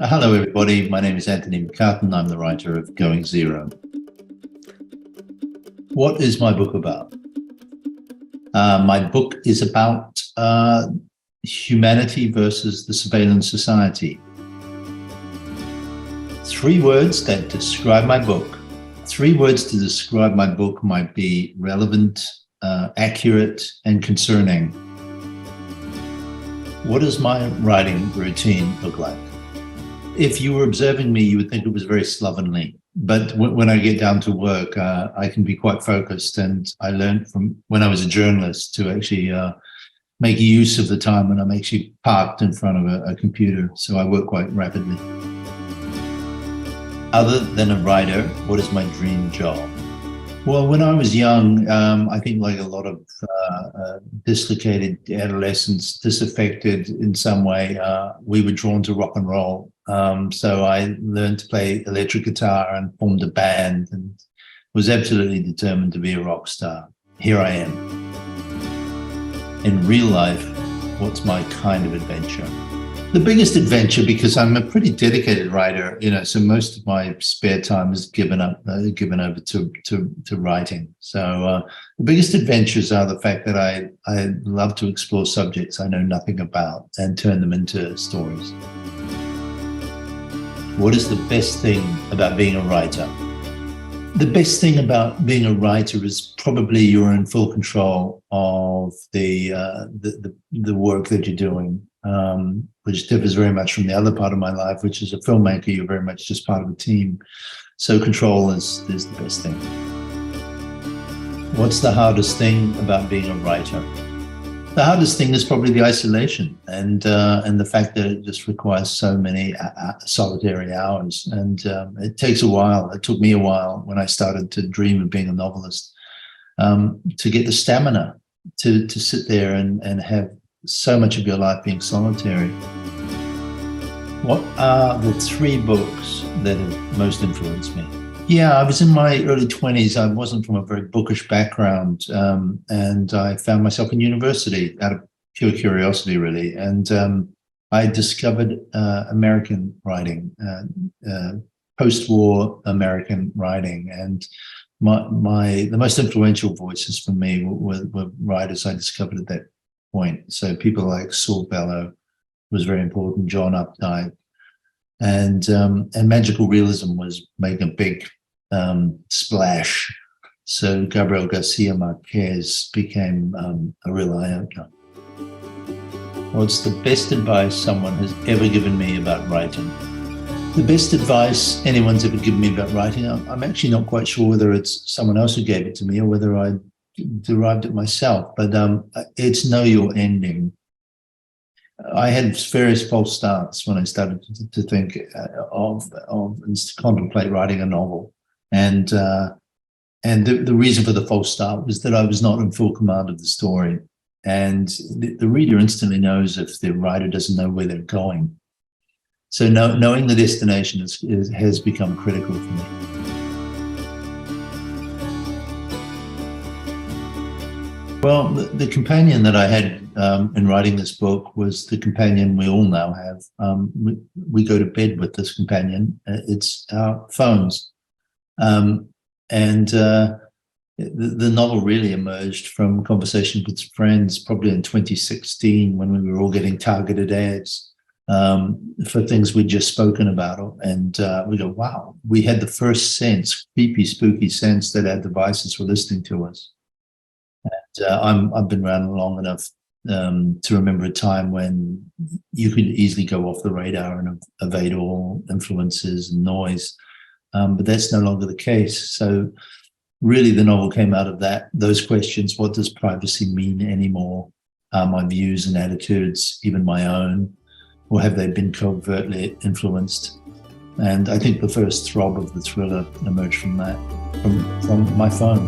Hello, everybody. My name is Anthony McCarten. I'm the writer of Going Zero. What is my book about? My book is about humanity versus the surveillance society. 3 words that describe my book. 3 words to describe my book might be relevant, accurate, and concerning. What does my writing routine look like? If you were observing me, you would think it was very slovenly. But when I get down to work, I can be quite focused. And I learned from when I was a journalist to actually make use of the time when I'm actually parked in front of a computer. So I work quite rapidly. Other than a writer, what is my dream job? Well, when I was young, I think like a lot of dislocated adolescents, disaffected in some way, we were drawn to rock and roll. So I learned to play electric guitar and formed a band and was absolutely determined to be a rock star. Here I am. In real life, what's my kind of adventure? The biggest adventure, because I'm a pretty dedicated writer, so most of my spare time is given over to writing. So the biggest adventures are the fact that I love to explore subjects I know nothing about and turn them into stories. What is the best thing about being a writer? The best thing about being a writer is probably you're in full control of the work that you're doing, which differs very much from the other part of my life, which is a filmmaker. You're very much just part of a team. So control is the best thing. What's the hardest thing about being a writer? The hardest thing is probably the isolation and the fact that it just requires so many solitary hours. And it takes a while. It took me a while when I started to dream of being a novelist to get the stamina to sit there and have so much of your life being solitary. What are the 3 books that have most influenced me? Yeah, I was in my early 20s. I wasn't from a very bookish background, and I found myself in university out of pure curiosity, really. And I discovered American writing, post-war American writing. And the most influential voices for me were writers I discovered at that point. So people like Saul Bellow was very important, John Updike, and magical realism was making a big splash. So Gabriel Garcia Marquez became a real eye-opener. What's the best advice someone has ever given me about writing? The best advice anyone's ever given me about writing, I'm actually not quite sure whether it's someone else who gave it to me or whether I derived it myself, but it's know your ending. I had various false starts when I started to think of and to contemplate writing a novel. And the reason for the false start was that I was not in full command of the story. And the reader instantly knows if the writer doesn't know where they're going. So knowing the destination has become critical for me. Well, the companion that I had in writing this book was the companion we all now have. We go to bed with this companion. It's our phones. The novel really emerged from conversation with friends, probably in 2016, when we were all getting targeted ads for things we'd just spoken about. And we go, wow, we had the first sense, creepy, spooky sense that our devices were listening to us. And I've been around long enough to remember a time when you could easily go off the radar and evade all influences and noise. But that's no longer the case. So really the novel came out of those questions. What does privacy mean anymore? Are my views and attitudes even my own, or have they been covertly influenced? And I think the first throb of the thriller emerged from that, from my phone.